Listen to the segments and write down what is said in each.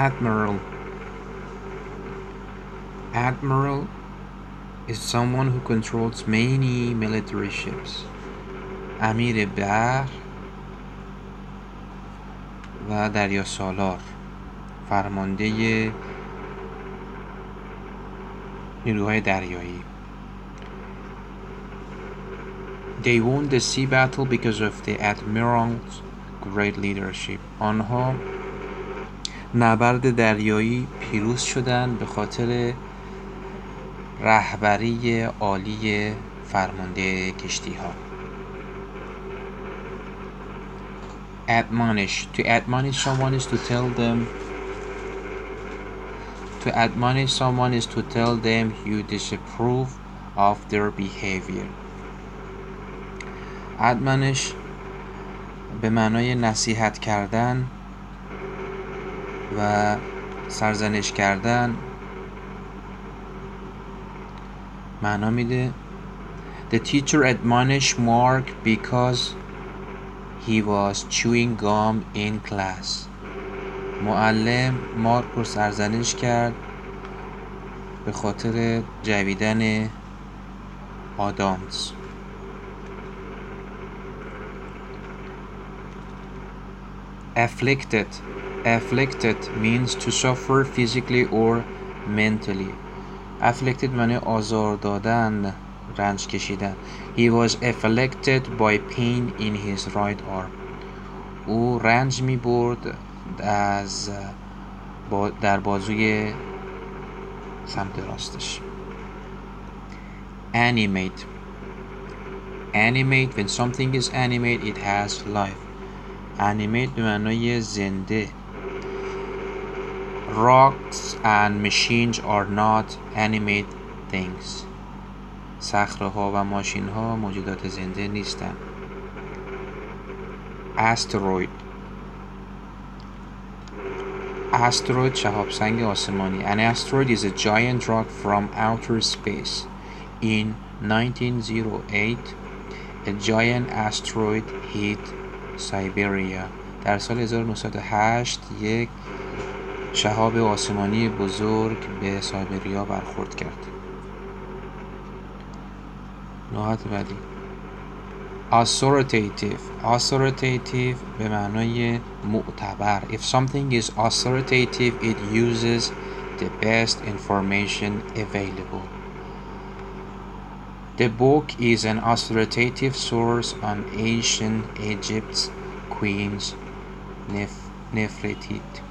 admiral. Admiral is someone who controls many military ships. امیر بحر و دریا سالار، فرمانده نیروهای دریایی. They won the sea battle because of the admiral's great leadership. آنها نبرد دریایی پیروز شدند به خاطر رهبری عالی فرمانده کشتی ها. Admonish. To admonish someone is to tell them. To admonish someone is to tell them you disapprove of their behavior. admonish به معنای نصیحت کردن و سرزنش کردن معنا میده. The teacher admonished Mark because he was chewing gum in class. معلم مارک رو سرزنش کرد به خاطر جویدن آدامس. Afflicted. Afflicted means to suffer physically or mentally. Afflicted معنی آزار دادن، رنج کشیدن. He was afflicted by pain in his right arm. او رنج می برد در بازوی سمت راستش. Animate. Animate, when something is animate, it has life. Animate به معنای زنده. Rocks and machines are not animate things. صخره‌ها و ماشین‌ها موجودات زنده نیستند. Asteroid. Asteroid شهاب سنگ آسمانی. An asteroid is a giant rock from outer space. In 1908, a giant asteroid hit Siberia. در سال 1908 یک شهاب آسمانی بزرگ به سایبریا برخورد کرد. لغات بعدی. Authoritative. Authoritative به معنای معتبر. If something is authoritative, it uses the best information available. The book is an authoritative source on ancient Egypt's queens Nefertiti.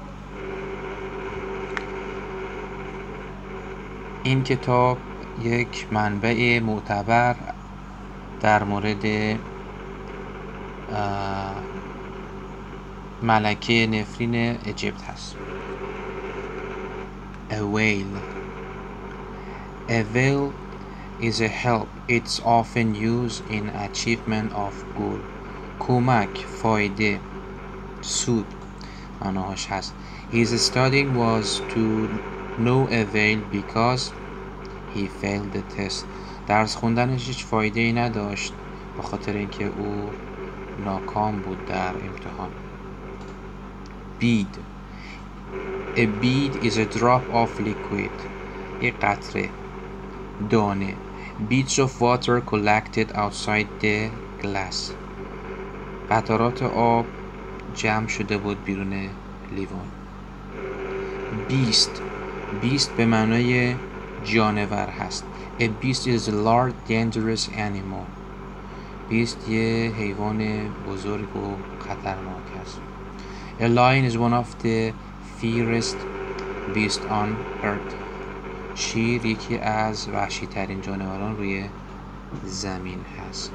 این کتاب یک منبع معتبر در مورد ملکه نفرین اجیپت هست. A whale. A whale is a help. It's often used in achievement of goal. کمک، فایده، سود معناهاش هست. His studying was to no avail because he failed the test. درس خوندنش هیچ فایده ای نداشت به خاطر اینکه او ناکام بود در امتحان. Bead. A bead is a drop of liquid. یک قطره، دانه. Beads of water collected outside the glass. قطرات آب جمع شده بود بیرون لیوان. Beast. Beast به معنای جانور هست. A beast is a large dangerous animal. Beast یه حیوان بزرگ و خطرناک است. A lion is one of the fiercest beasts on earth. شیر یکی از وحشی ترین جانوران روی زمین هست.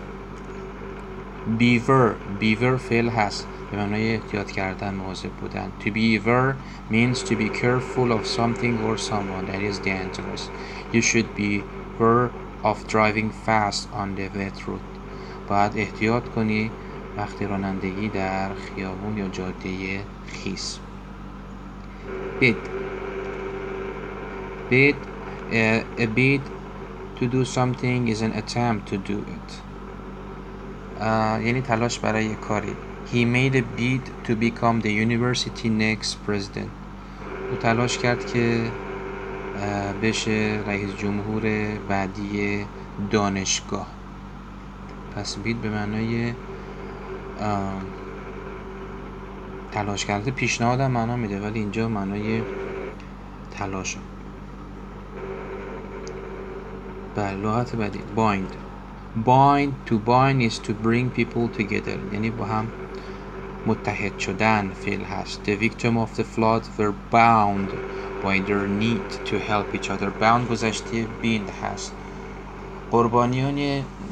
Beware. Beware فعل هست به معنای احتیاط کردن، مواظب بودن. To beware means to be careful of something or someone that is dangerous. You should beware of driving fast on the wet road. باید احتیاط کنی وقتی رانندگی در خیابون یا جاده خیس. Bid. Bid. A bid to do something is an attempt to do it. یعنی تلاش برای کاری. He made a bid to become the university next president. او تلاش کرد که بشه رئیس جمهور بعدی دانشگاه. پس بید به معنای تلاش کرده، پیشنهاد هم معنا میده، ولی اینجا معنای تلاش. بله، لغت بعدی bind. To bind is to bring people together، یعنی با هم متحد شدن فعل هست. The victim of the flood were bound by their need to help each other. bound گذشته bind هست.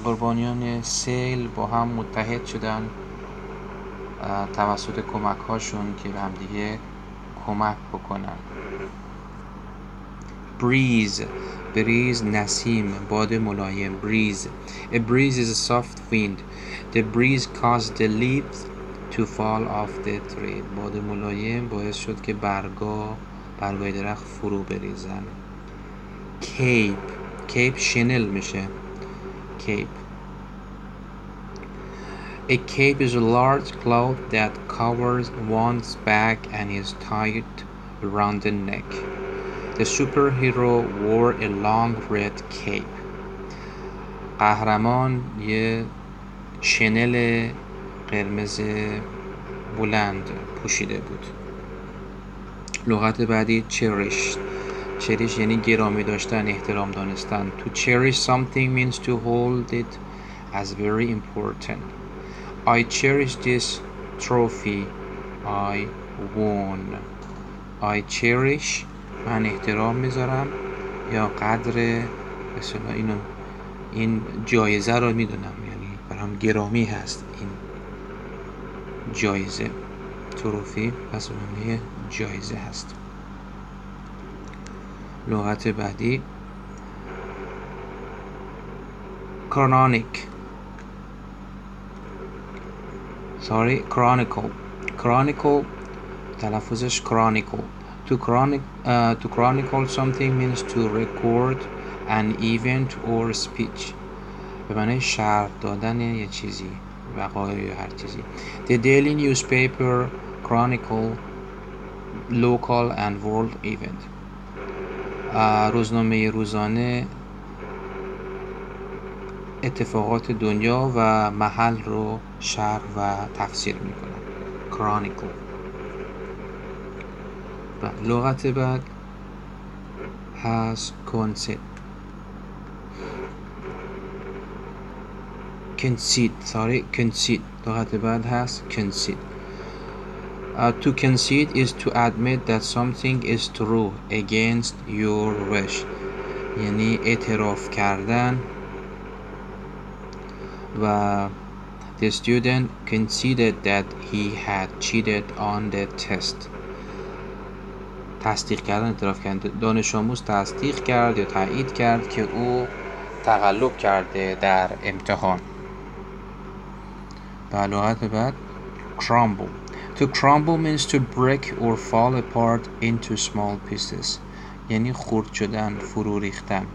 قربانیان سیل با هم متحد شدن توسط کمک هاشون که به هم دیگه کمک بکنن. breeze نسیم، باد ملایم. A breeze is a soft wind. The breeze caused the leaves to fall off the tree. باد ملایم باعث شد که برگای درخت فرو بریزن. cape شنل میشه. A cape is a large cloth that covers one's back and is tied around the neck. The superhero wore a long red cape. قهرمان یه شنل قرمز بلند پوشیده بود. لغت بعدی cherish یعنی گرامی داشتن، احترام دانستن. To cherish something means to hold it as very important. I cherish this trophy I won. I cherish من احترام میذارم یا قدر مثلا این جایزه رو میدونم، یعنی برام گرامی هست این جایزه. تروفی پس معنی جایزه هست. لغت بعدی chronicle تلفظش chronicle. To chronicle something means to record an event or speech. به معنی شرح دادن یه چیزی، وقایع یا هر چیزی. The daily newspaper chronicle local and world event. روزنامه روزانه اتفاقات دنیا و محل رو شرح و تفسیر میکنه. chronicle. لغت بعد هست concede. لغت بعد هست concede. To concede is to admit that something is true against your wish. یعنی اعتراف کردن. و the student conceded that he had cheated on the test. تصدیق کردن، اعتراف کردن. دانش آموز تصدیق کرد یا تایید کرد که او تقلب کرده در امتحان. لغت بعد crumble. To crumble means to break or fall apart into small pieces. یعنی خرد شدن، فرو ریختن.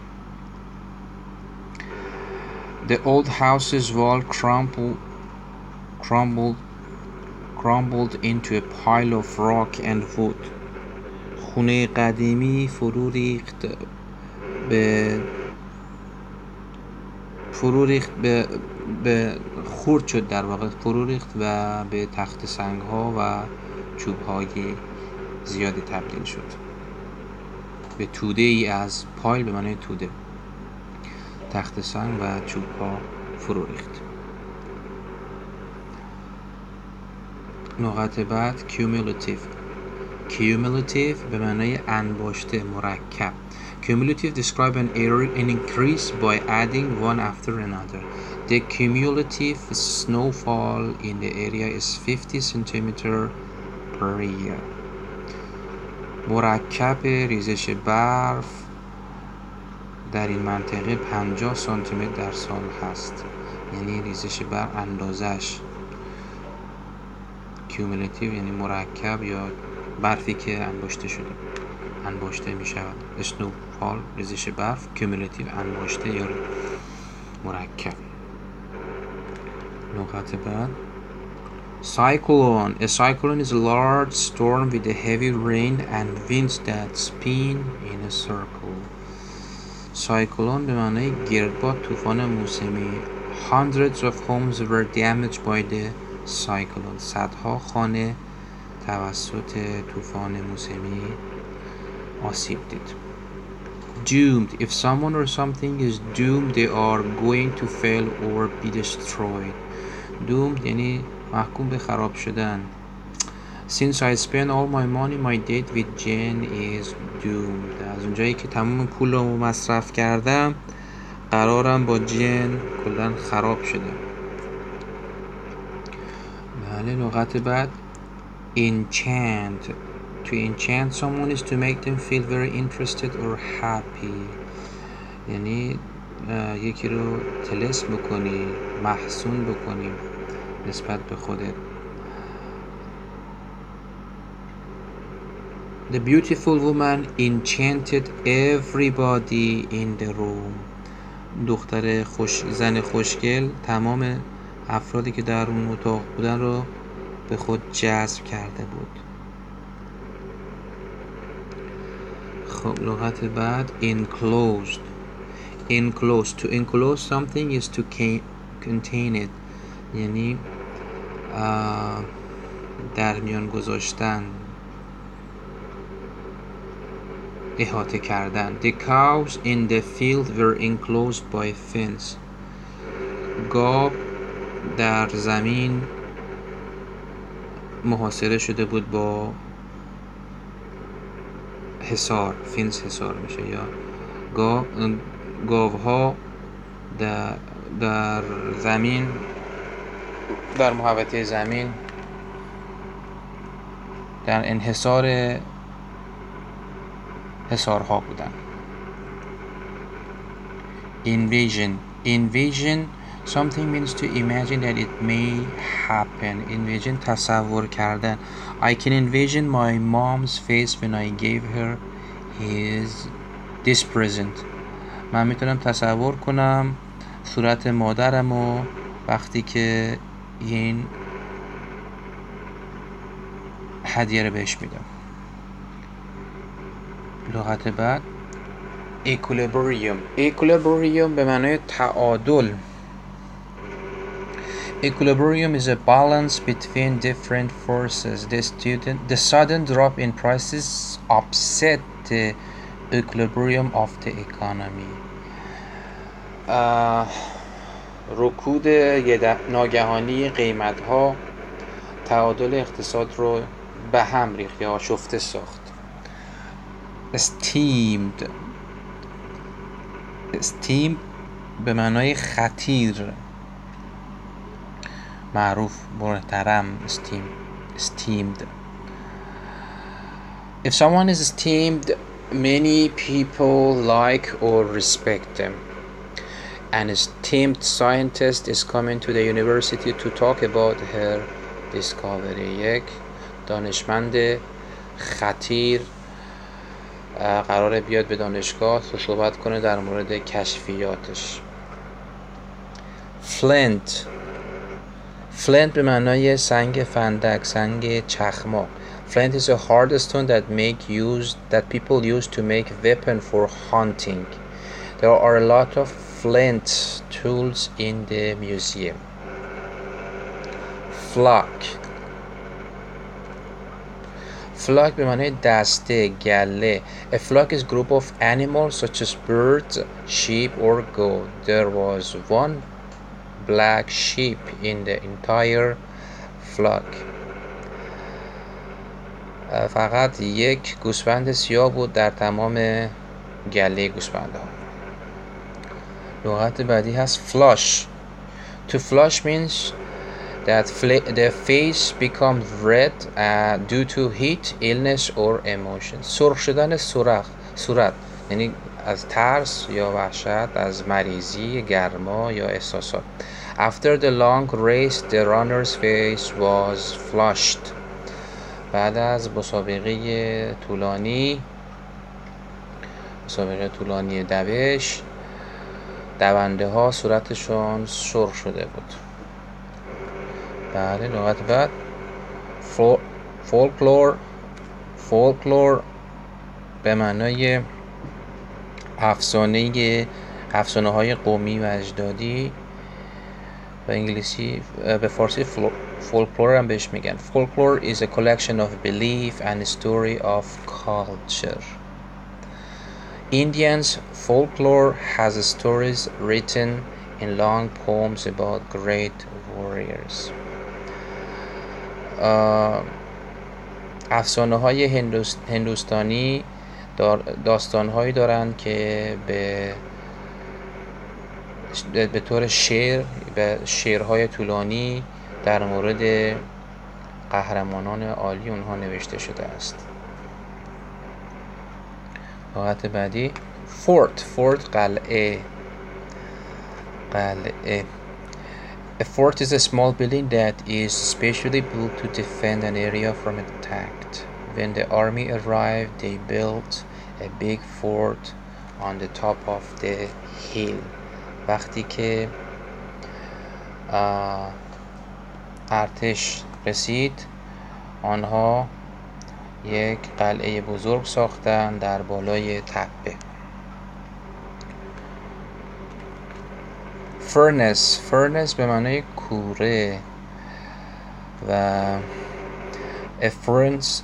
The old house's wall crumbled into a pile of rock and wood. خونه قدیمی فرو ریخت به خرد شد، در واقع فرو ریخت و به تخت سنگ ها و چوب های زیادی تبدیل شد. به توده ای از پایل به معنی توده، تخت سنگ و چوب ها فرو ریخت. لغت بعد cumulative به معنی انباشته، مرکب. Cumulative describe an increase by adding one after another. The cumulative snowfall in the area is 50 centimeter per year. مرکب ریزش برف در این منطقه 50 سانتی متر در سال هست. یعنی ریزش برف اندازش. cumulative یعنی مرکب یا برفی که انباشته می شود. snowfall ریزش برف، cumulative انباشته یا مرکب. لغت بعد Cyclone. A cyclone is a large storm with a heavy rain and winds that spin in a circle. cyclone به معنای گردباد، طوفان موسمی. Hundreds of homes were damaged by the cyclone. صدها خانه توسط طوفان موسمی آسیب دید. Doomed. If someone or something is doomed, they are going to fail or be destroyed. Doomed یعنی محکوم به خراب شدن. Since I spent all my money, my date with Jane is doomed. از اونجایی که تمام پولمو مصرف کردم، قرارم با جن کلاً خراب شده. بله، لغت بعد enchant. To enchant someone is to make them feel very interested or happy. یعنی یکی رو طلسم بکنی، محزون بکنی نسبت به خودت. The beautiful woman enchanted everybody in the room. زن خوشگل تمام افرادی که در اون اتاق بودن رو به خود جذب کرده بود. خب لغت بعد enclosed. Enclosed. To enclose something is to contain it. یعنی در میان گذاشتن، احاطه کردن. The cows in the field were enclosed by a fence. گاو در زمین محاصره شده بود با حصار. فنس حصار میشه. یا گاوها در زمین، در محوطه زمین در انحصار حصارها بودن. Envision. Envision something means to imagine that it may happen. Envision تصور کردن. I can envision my mom's face when I gave her this present. من میتونم تصور کنم صورت مادرمو وقتی که این هدیه رو بهش میدم. لغت بعد equilibrium. equilibrium به معنای تعادل. Equilibrium is a balance between different forces. The sudden drop in prices upset the equilibrium of the economy. رکود ناگهانی قیمت‌ها تعادل اقتصاد رو به هم ریخت یا شفته ساخت. Esteemed. Esteemed به معنای خطیر، معروف، محترم. Esteemed. If someone is esteemed, many people like or respect them. An esteemed scientist is coming to the university to talk about her discovery. یک دانشمند خطیر قراره بیاد به دانشگاه تا صحبت کنه در مورد کشفیاتش. Flint. Flint به معنای سنگ فندک، سنگ چخماق. Flint is a hard stone that people use to make weapon for hunting. There are a lot of flint tools in the museum. Flock. Flock به معنای دسته، گله. A flock is a group of animals such as birds, sheep or goat. There was one black sheep in the entire flock. فقط یک گوسفند سیاه بود در تمام گله گوسفندها. لغت بعدی هست flush. To flush means that the face becomes red due to heat, illness or emotion. سرخ شدن صورت یعنی از ترس یا وحشت، از مریضی، گرما یا احساسات. After the long race, the runner's face was flushed. بعد از مسابقه طولانی دوش، دونده ها صورتشون سرخ شده بود. بله، لغت بعد فولکلور به معنای افسانه های قومی و اجدادی. به انگلیسی به فارسی فولکلور هم بهش میگن. Folklore is a collection of belief and story of culture. Indians folklore has stories written in long poems about great warriors. افسانه های هندوستانی داستان هایی دارند که به طور شعرهای طولانی در مورد قهرمانان عالی اونها نوشته شده است. لغت بعدی فورت قلعه. A fort is a small building that is specially built to defend an area from attack. When the army arrived, they built a big fort on the top of the hill. وقتی که ارتش رسید، آنها یک قلعه بزرگ ساختند در بالای تپه. فرنس به معنای کوره و a furnace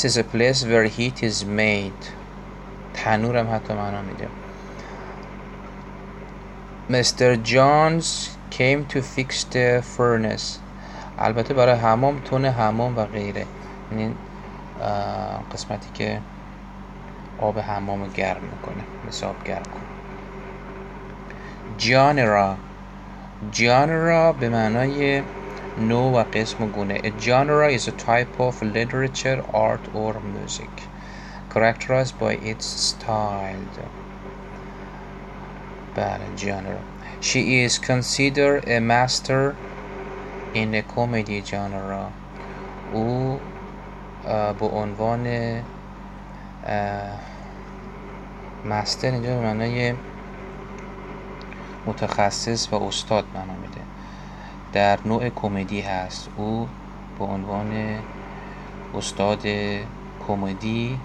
is a place where heat is made. تنور هم حتی معنا میده. Mr. Jones came to fix the furnace. البته برای حمام، تون حمام و غیره، یعنی قسمتی که آب حمام گرم میکنه، حساب گرم کنه. genre به معنای نوع و قسم و گونه. A genre is a type of literature, art or music characterized by its style. بله، genre. She is considered a master in a comedy genre. او به عنوان مستر اینجا به معنای متخصص و استاد معنا میده. در نوع کمدی هست. او به عنوان استاد کمدی،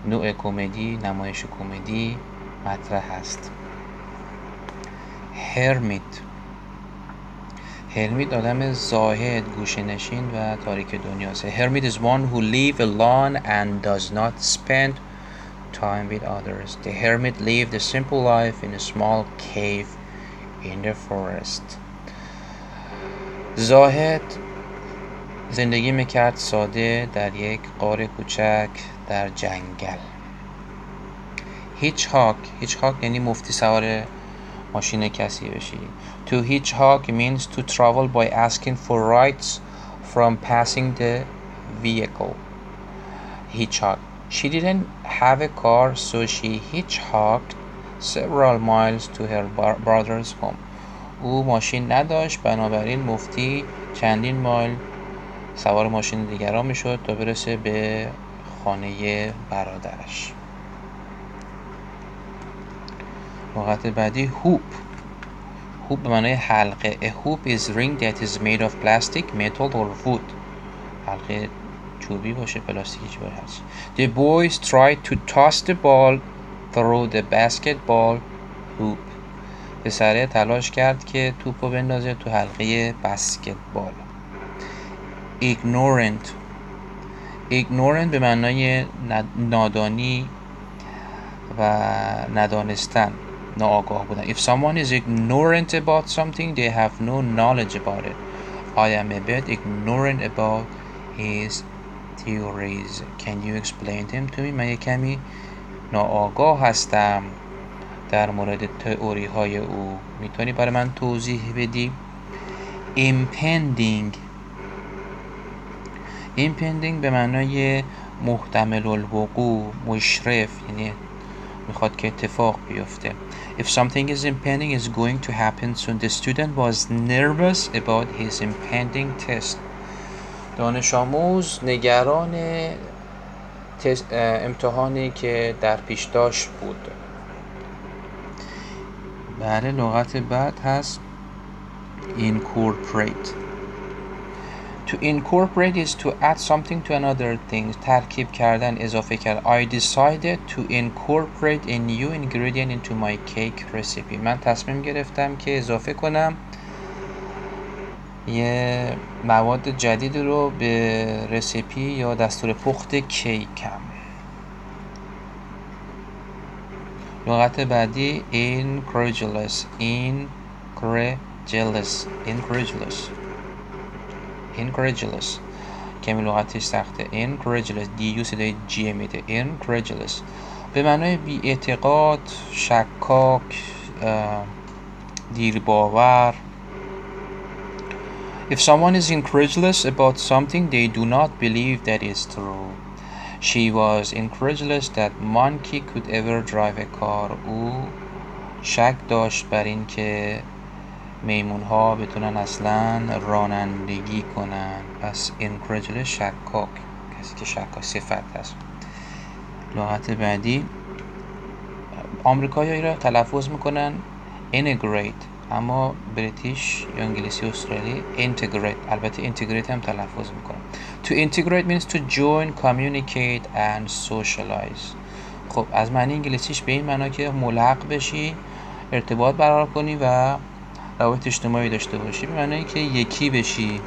نوع کمدی، نمایش کمدی مطرح است. هرمیت آدم زاهد، گوشه‌نشین و تاریک دنیاست. Hermit is one who live alone and does not spend time with others. The hermit lived a simple life in a small cave in the forest. زاهد زندگی میکرد ساده در یک غار کوچک در جنگل. هیچ‌هاک یعنی مفتی سوار ماشین کسی بشی. To hitchhike means to travel by asking for rides from passing the vehicle. Hitchhike. She didn't have a car, so she hitchhiked several miles to her brother's home. او ماشین نداشت، بنابراین مفتی چندین مایل سوار ماشین دیگران میشد تا برسه به خانه برادرش. لغت بعدی هوپ به معنای حلقه. A hoop is ring that is made of plastic, metal or wood. حلقه چوبی باشه، پلاستیکی باشه. The boys tried to toss the ball through the basketball hoop. پسره تلاش کرد که توپو بندازه تو حلقه بسکتبال. Ignorant به معنای نادانی و ندانستن، ناآگاه بودن. If someone is ignorant about something, they have no knowledge about it. I am a bit ignorant about his theories. Can you explain them to me? من یک کمی ناآگاه هستم در مورد تئوری های او. میتونی برای من توضیح بدی؟ Impending به معنای محتمل الوقوع، مشرف، یعنی میخواد که اتفاق بیفته. If something is impending, is going to happen soon. The student was nervous about his impending test. دانش آموز نگران امتحانی که در پیش داشت بود. بله لغت بعد هست incorporate. To incorporate is to add something to another thing. ترکیب کردن، اضافه کردن. I decided to incorporate a new ingredient into my cake recipe. من تصمیم گرفتم که اضافه کنم یه مواد جدید رو به رسیپی یا دستور پخت کیکم. لغت بعدی incredulous. incredulous کمی لغتش سخته. incredulous دیو صدای جی میده. incredulous به معنای بی اعتقاد، شکاک، دیر باور. If someone is incredulous about something, they do not believe that it's true. She was incredulous that monkey could ever drive a car. او شک داشت بر این که میمون ها بتونن اصلا رانندگی کنن. پس incredulous شکاک، کسی که شکاک صفت هست. لغت بعدی آمریکایی را تلفظ میکنن integrate، اما بریتیش یا انگلیسی استرالی integrate. البته integrate هم تلفظ میکنن. To integrate means to join, communicate and socialize. خب از معنی انگلیسیش به این معنا که ملحق بشی، ارتباط برقرار کنی و روابط اجتماعی داشته باشی. به معنی که یکی بشی،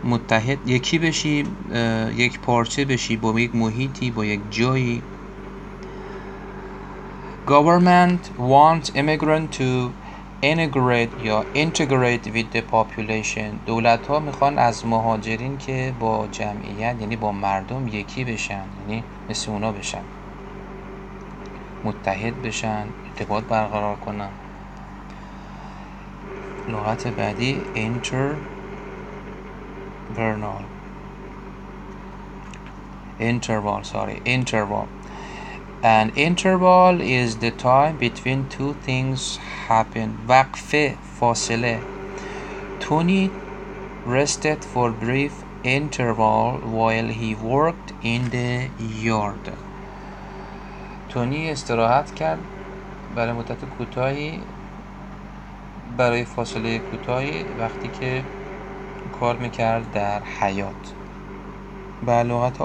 متحد، یکی بشی، یک پارچه بشی با یک محیطی، با یک جایی. Government wants immigrant to integrate یا integrate with the population. دولت ها میخوان از مهاجرین که با جمعیت یعنی با مردم یکی بشن، یعنی مثل اونا بشن، متحد بشن، ارتباط برقرار کنن. لغت بعدی interval. An interval is the time between two things happen. وقفه، فاصله. Tony rested for brief interval while he worked in the yard. تونی استراحت کرد برای مدت کوتاهی، برای فاصله کوتاهی وقتی که کار میکرد در حیاط. به لغت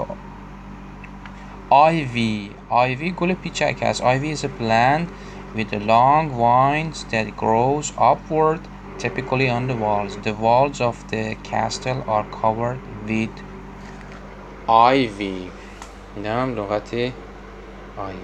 ivy گل پیچک است. Ivy is a plant with long vines that grows upward, typically on the walls. The walls of the castle are covered with ivy. اینم لغت ivy.